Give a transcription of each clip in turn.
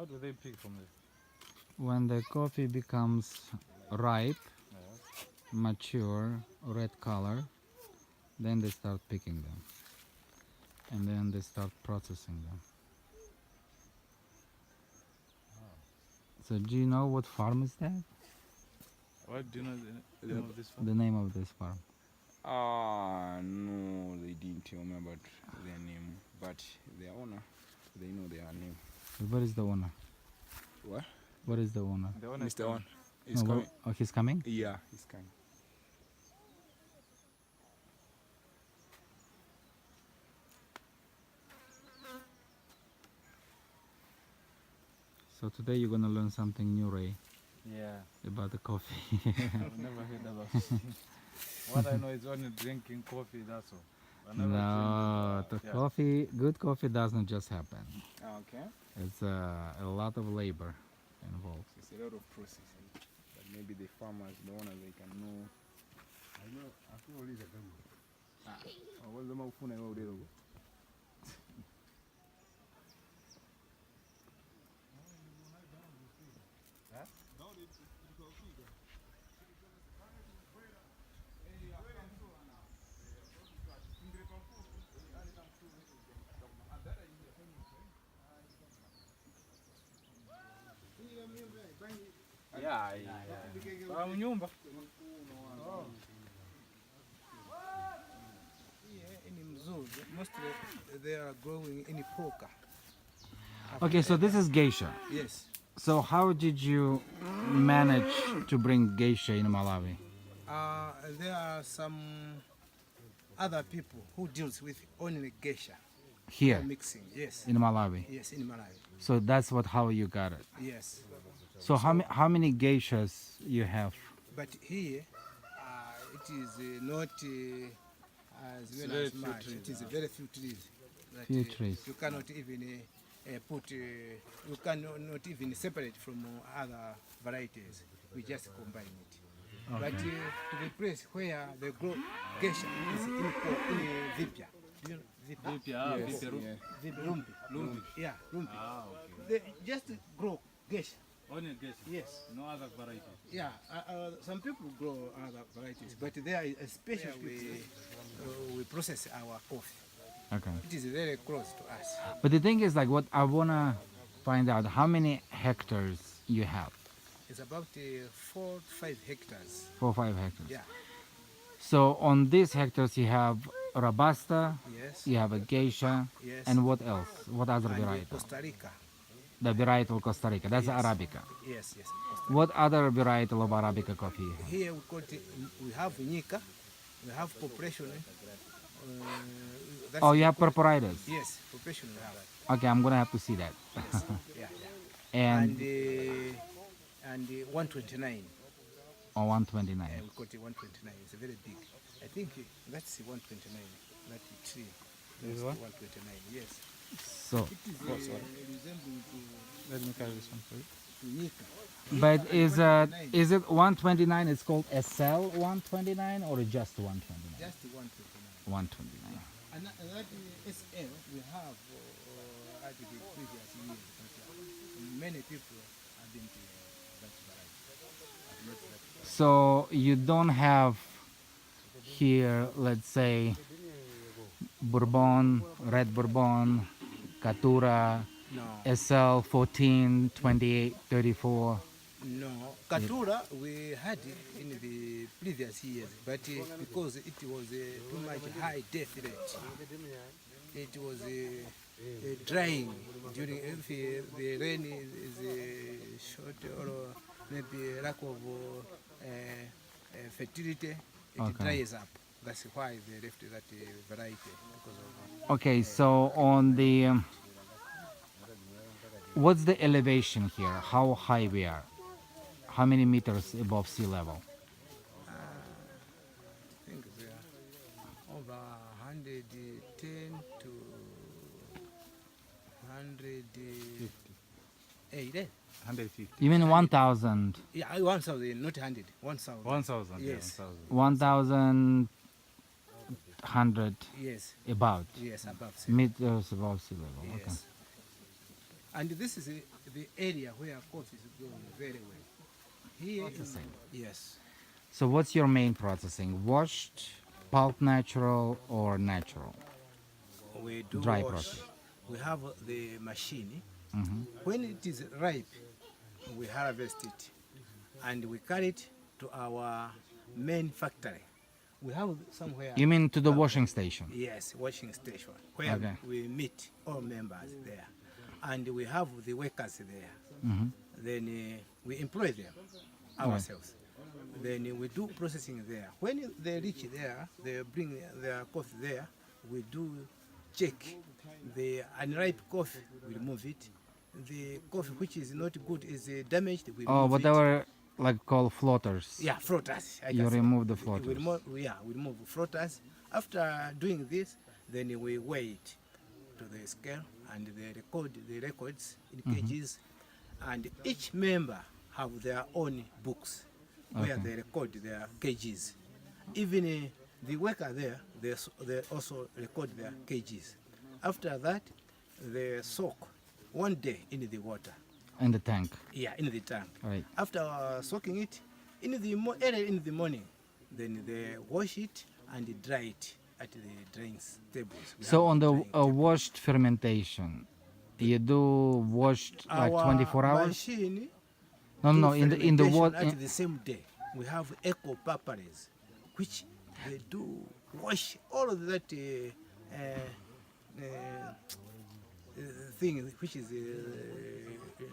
How do they pick from this? When the coffee becomes ripe, mature, red color, then they start picking them. And then they start processing them. So do you know what farm is that? What do you know the name of this farm? The name of this farm? No, they didn't tell me about their name, but their owner, they know their name. What is the owner? What? What is the owner? The owner is Mr. coming. One. He's Oh, coming. oh, he's coming? Yeah, he's coming. So today you're gonna learn something new, Ray, Yeah. about the coffee. I've never heard about it. What I know is only drinking coffee, that's all. I never No, the yeah. coffee, good coffee doesn't just happen. Okay. It's a lot of labor involved. It's a lot of processing. But maybe the farmers, the owners, they can know. I know. I feel all these are done. What's the mouth phone? I know they don't go. Yeah, nyumba. In Mzuzu, mostly they are growing in poka. Okay, so this is geisha. Yes. So how did you manage to bring geisha in Malawi? There are some other people who deals with only geisha. Here Mixing, yes. in Malawi. Yes, in Malawi. So that's how you got it. Yes. So how many geishas you have? But here, it is not as well very as few much. trees, It is very few trees. That, Few trees. You cannot even put, you cannot even separate from other varieties. We just combine it. But to the place where they grow geisha is in Vipya. Do you know Vipya? Vipya, Yes, Vipya. yeah. Vipya, Lumpi. Lumpi. Yeah, Lumpi. Ah, okay. They just grow geisha. Only geisha. Yes. No other variety. Yeah, some people grow other varieties, but there is a special we process our coffee. Okay. It is very close to us. But the thing is, like, what I wanna find out, how many hectares you have? It's about 4 to 5 hectares. 4 or 5 hectares. Yeah. So on these hectares you have robusta, Yes. you have a geisha, Yes. and what else? What other And varietal? Costa Rica. The varietal Costa Rica. That's Yes. Arabica. Yes, yes. Costa What other varietal of Arabica coffee? you have? Here we have Nika, we have Cooperative. Oh, you have proprietors. Yes, Cooperative we have. Okay, I'm gonna have to see that. Yes. Yeah, yeah. And And 129. on 129. We call it 129. It's very big. I think that's 129. That tree. This That's one? 129. Yes. So, It is resembling Let me carry this one for you. to Nika. but is it 129? It's called SL 129 or just 129? Just 129. 129. And that SL we have at the previous years. But many people have been to that variety. So you don't have here, let's say, Bourbon, Red Bourbon, Catura, No. SL 14, 28, 34. No, Katura we had it in the previous years, but because it was too much high death rate, it was drying during if the rain is short or maybe lack of fertility, it Okay. dries up. That's why they left that variety because of. Okay, so on the what's the elevation here? How high we are? How many meters above sea level? I think they are over 110 to 180. 150. You mean 1,000? Yeah, 1,000, not 100. 1,000. 1,000. Yes. Yeah, 1,100 Yes, about yes, above sea. meters above sea level. Okay. Yes. And this is the area where coffee is grown very well. Here, Processing. yes. So what's your main processing? Washed, pulp natural, or natural? We do Dry wash. process. We have the machine. Mm-hmm. When it is ripe, we harvest it and we carry it to our main factory. We have somewhere. You mean to the washing station? Yes, washing station where Okay. we meet all members there, and we have the workers there. Mm-hmm. Then we employ them ourselves. Then we do processing there. When they reach there, they bring their coffee there. We do check the unripe coffee. We remove it. The coffee which is not good is damaged. We Oh, remove it. whatever like called floaters. Yeah, floaters. I You can say. remove the floaters. We remove floaters. After doing this, then we weigh it to the scale and they record the records in kgs. And each member have their own books where Okay. they record their kgs. Even the worker there, they also record their kgs. After that, they soak 1 day in the water. In the tank. Yeah, in the tank. Right. After soaking it in the early in the morning, then they wash it and dry it at the drying tables. We So have on the drying table. washed fermentation, you do washed like Our 24 hours? machine No, do in the fermentation water. at the same day. We have eco papares, which they do wash all of that thing which is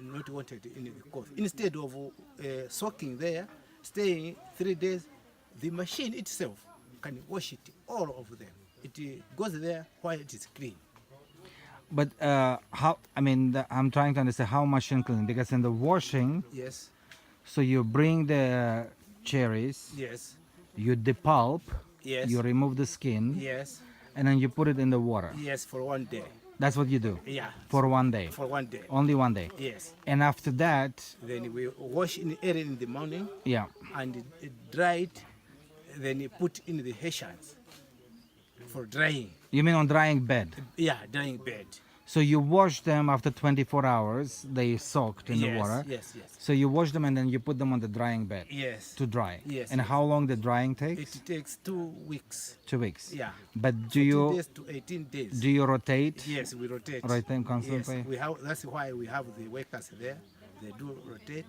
not wanted in the coffee. Instead of soaking there, staying 3 days, the machine itself can wash it all of them. It goes there while it is clean. But how? I mean, I'm trying to understand how machine clean, because in the washing, Yes, so you bring the cherries, yes, you depulp, yes, you remove the skin, yes, and then you put it in the water. yes, for 1 day. That's what you do Yeah, for 1 day, for 1 day. only 1 day. Yes. And after that, Then we wash early in the morning yeah. and dry it. Then you put in the hessians for drying. You mean on drying bed? Yeah, drying bed. So you wash them after 24 hours. They soaked in yes, the water. Yes, yes, So you wash them and then you put them on the drying bed yes. to dry. Yes, And yes. how long the drying takes? It takes 2 weeks. 2 weeks. Yeah. But do 2 you days to 18 days. do you rotate? Yes, we rotate. Rotate constantly? Yes, we have. That's why we have the workers there. They do rotate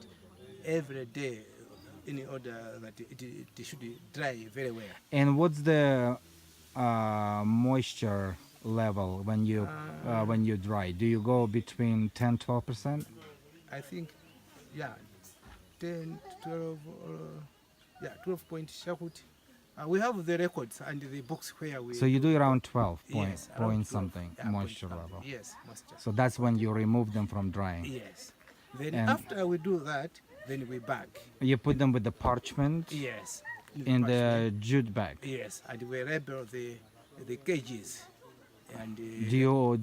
every day in order that it should dry very well. And what's the moisture level when you dry? Do you go between 10-12%? I think, yeah, 10, 12, yeah, 12 point shakut. We have the records and the books where we. So you do around 12 yes, point, around point 12, something yeah, moisture point level. Yes, moisture. So that's when you remove them from drying. Yes. Then And- after we do that, then we bag. You put them with the parchment Yes. in parchment. the jute bag. Yes, and we label the cages. And Do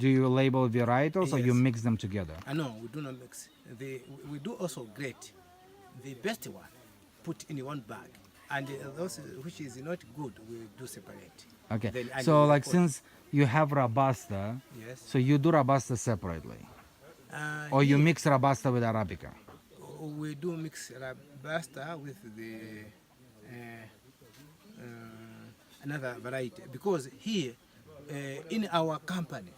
you label varietals or you Yes. mix them together? no, we do not mix. We do also grate the best one, put in one bag, and those which is not good, we do separate. Okay. Then and So we like record. since you have robusta, Yes. so you do robusta separately, or you here mix robusta with arabica. we do mix robusta with the another variety because here in our company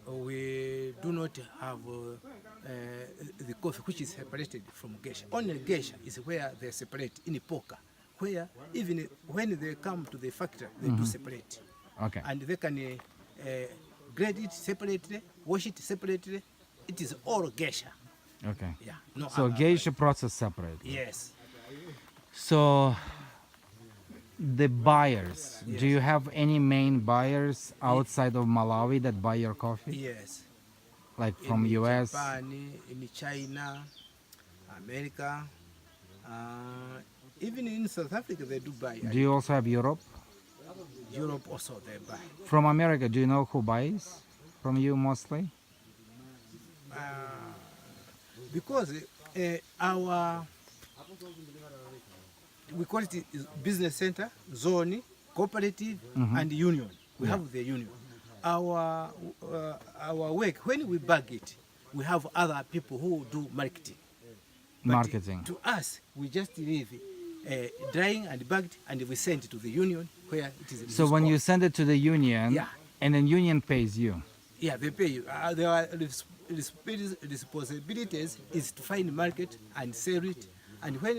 we do not have the coffee which is separated from geisha. Only geisha is where they separate in poker, where even when they come to the factory they do separate, Okay. and they can grade it separately, wash it separately. It is all geisha. Okay. Yeah. No. So geisha process separately. Yes. So the buyers, do you have any main buyers outside of Malawi that buy your coffee? Yes. Like from in US? Japan, in China, America, even in South Africa they do buy. Do you also have Europe? Europe also they buy. From America, do you know who buys from you mostly? Because our, we call it business center, zone, cooperative, and union. We have the union. Our work, when we bag it, we have other people who do marketing. But Marketing. to us, we just leave drying and bagged, and we send it to the union where it is. So when you send it to the union, Yeah. and then union pays you. Yeah, they pay you. Their responsibilities is to find market and sell it, and when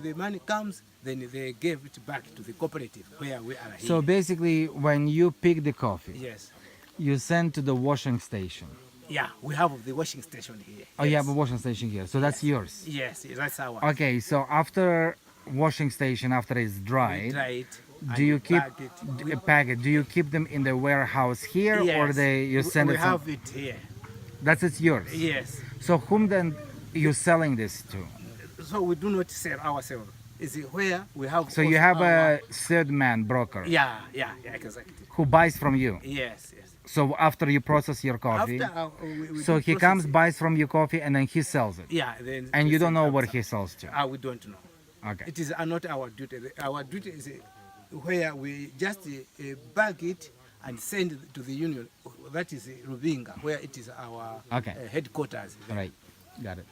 the money comes, then they give it back to the cooperative where we are here. So basically, when you pick the coffee, Yes. you send to the washing station. Yeah, we have the washing station here. Oh, you Yes. have a washing station here. So that's yours. Yes, that's our. Okay, so after washing station, after it's We dried, dry it. do and you keep bag it. pack it? Do you keep them in the warehouse here, or Yes, they you send we it? have it here. That's it's yours. Yes. So whom then you selling this to? So we do not sell ourselves. It's where we have. So you also have our- a third man broker Yeah, exactly. who buys from you. Yes. So after you process your coffee, After we so do he process comes, it. buys from you coffee, and then he sells it. Yeah, then. And you don't know where he. he sells to. We don't know. Okay. It is not our duty. Our duty is where we just bag it and send it to the union. That is Rubinga, where it is our Okay. headquarters. All right. Got it.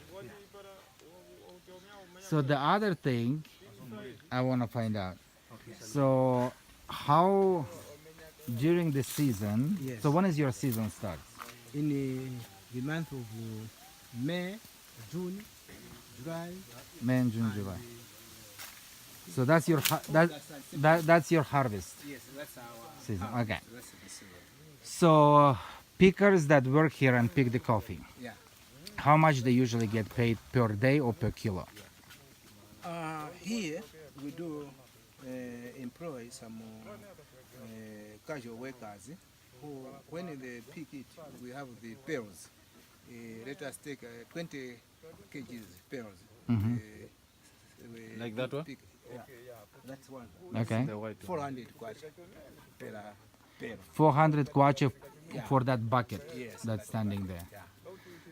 So the other thing I want to find out. Okay. So how during the season? Yes. So when is your season starts? In the month of May, June, July. May, and June, July. So that's your that's your harvest Yes, that's our season. harvest. Okay. That's the season. So pickers that work here and pick the coffee, Yeah. how much they usually get paid per day or per kilo? Here we do employ some casual workers who, when they pick it, we have the pails. Let us take 20 kgs pails. Mhm. Like that one? Yeah, that's one. Okay. The white one. 400 kwacha per pail. 400 kwacha Yeah. for that bucket Yes, that's standing there. Yeah.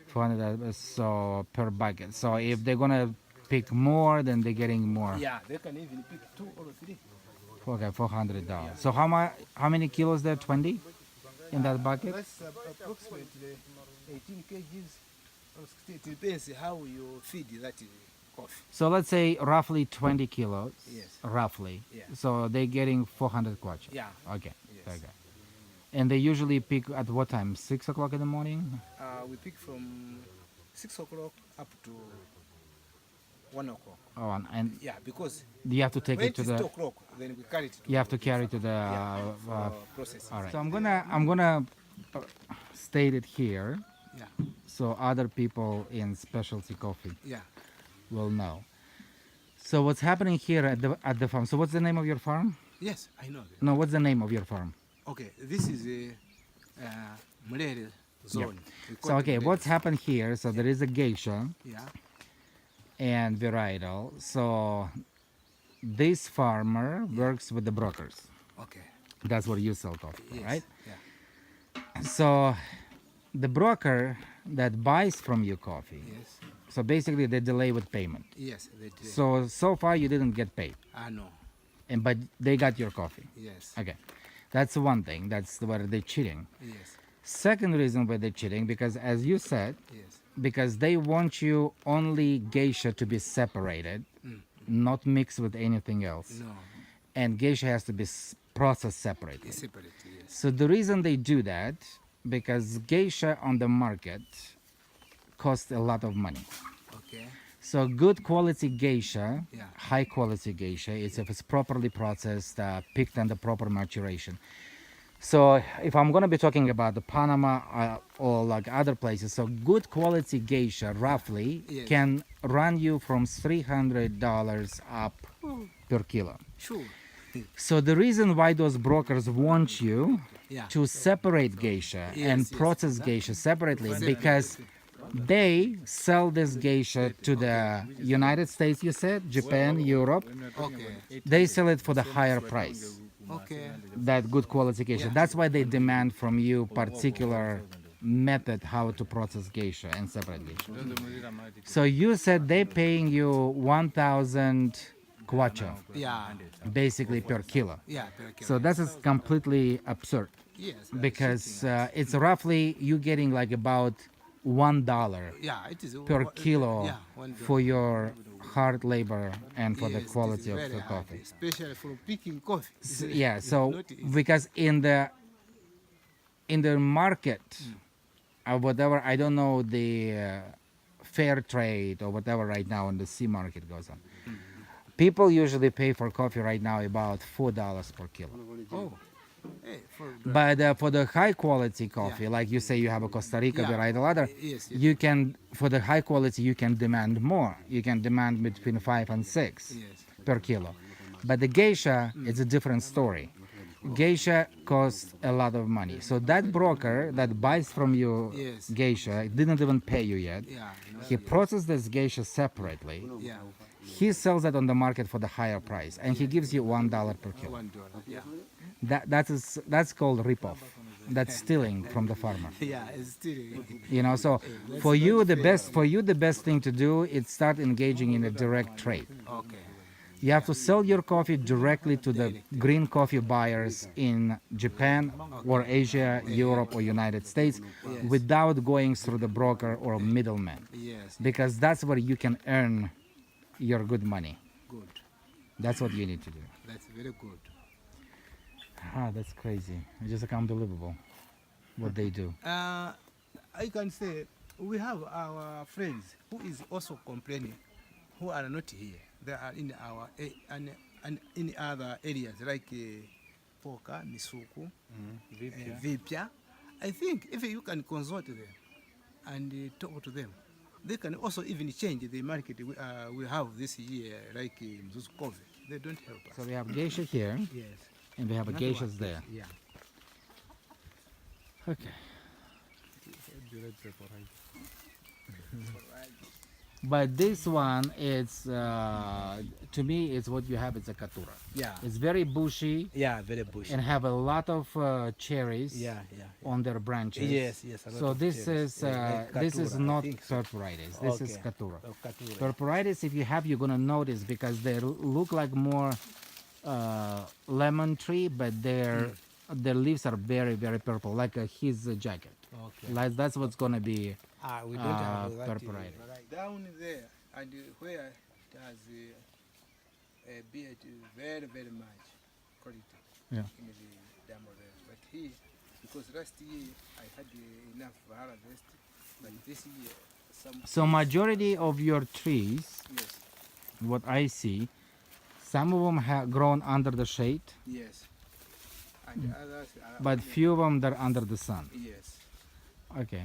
400 so per bucket. So if they're gonna pick more, then they're getting more. Yeah, they can even pick 2 or 3. Okay, $400. So how many kilos there? 20 in that bucket? That's approximately 18 kgs. Or 16. It depends how you feed that coffee. So let's say roughly 20 kilos. Yes. Roughly. Yeah. So they're getting 400 kwacha. Yeah. Okay. Yes. Okay. And they usually pick at what time? 6 o'clock in the morning? We pick from 6 o'clock up to 1 o'clock. Oh, and Yeah, because you have to take when it to it is 2 the. o'clock, then we carry it to You have to carry it to the. for processing. all right. So I'm gonna state it here, Yeah, so other people in specialty coffee yeah. will know. So what's happening here at the farm? So what's the name of your farm? Yes, I know that. No, what's the name of your farm? Okay, this is a Mulere zone. We call So it okay, Mulere. what's happened here? So there is a geisha Yeah, and varietal. So this farmer works with the brokers. okay. That's where you sell coffee, Yes. right? Yeah. So the broker that buys from you coffee. Yes. So basically they delay with payment. Yes, they did. So far you didn't get paid, No. but they got your coffee. Yes. Okay, that's one thing. That's where they're cheating. Yes. Second reason why they're cheating, because as you said, Yes. because they want you only geisha to be separated, not mixed with anything else, No. and geisha has to be processed separately. It's separate. Yes. So the reason they do that, because geisha on the market costs a lot of money. Okay. So good quality geisha, Yeah. high quality geisha, is if it's properly processed, picked under proper maturation. So if I'm going to be talking about the Panama or like other places, so good quality geisha roughly Yes. can run you from $300 up per kilo. Sure. So the reason why those brokers want you Yeah. to separate geisha and Yes, yes. process geisha separately, because they sell this geisha to the United States, you said, Japan, Europe. Okay. They sell it for the higher price, Okay. that good quality geisha. Yeah. That's why they demand from you particular method how to process geisha and separate geisha. So you said they paying you 1,000 kwacha Yeah. basically per kilo. Yeah. Per kilo. So that is completely absurd, Yes. because it's roughly you getting like about $1 Yeah, it is per one- kilo yeah, $1. for your hard labor and for the Yes, it is quality of very the hard, coffee. especially for picking coffee. Yeah, It's so not easy. because in the market, whatever, I don't know the fair trade or whatever right now in the sea market goes on. People usually pay for coffee right now about $4 per kilo. Oh, hey, But for the high quality coffee, like you say, you have a Costa Rica, Yeah. Varietals, other, Yes, yes. you can, for the high quality, you can demand more. You can demand between 5 and 6 yes. per kilo. But the geisha, it's a different story. Geisha costs a lot of money. So that broker that buys from you Yes. geisha didn't even pay you yet. Yeah, He processes this geisha separately. yeah, He sells it on the market for the higher price, and he gives you $1 per kilo. $1. Yeah, That's called ripoff. That's stealing from the farmer. yeah, it's still. You know, so for you the best thing to do is start engaging in a direct trade. Okay. You have to sell your coffee directly to the green coffee buyers in Japan or Asia, Europe or United States without going through the broker or middleman, Yes, because that's where you can earn your good money. good. That's what you need to do. That's very good. That's crazy. It's just unbelievable what they do. I can say we have our friends who is also complaining, who are not here. They are in our and in other areas like Poka, Misuku, Vipya. I think if you can consult them and talk to them, they can also even change the market we have this year, like Mzuzu Coffee. They don't help us. So we have geisha here Yes. and we have a Another geishas one. there. Yeah. Okay. But this one, it's to me, it's what you have. It's a katura. Yeah. It's very bushy Yeah, very bushy. and have a lot of cherries Yeah, yeah. on their branches. Yes, yes. a lot So of this cherries. is Yeah, like this is Katura, I not think so. purpuritis. This is Okay. katura. Oh, Katura. Purpuritis, if you have, you're gonna notice because they look like more lemon tree, but their leaves are very very purple, like his jacket. Okay. Like that's what's gonna be. We don't have that. purpuritis. Down there, and where it has a beard very, very much quality Yeah. in the dam of there. But here, because last year I had enough harvest, but this year some. So majority of your trees, Yes, what I see, some of them have grown under the shade, yes. And others are. but few of them they're under the sun. Yes. Okay.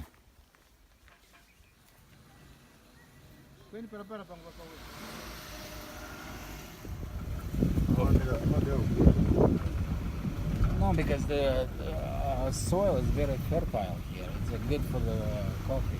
No, because the soil is very fertile here. It's good for the coffee.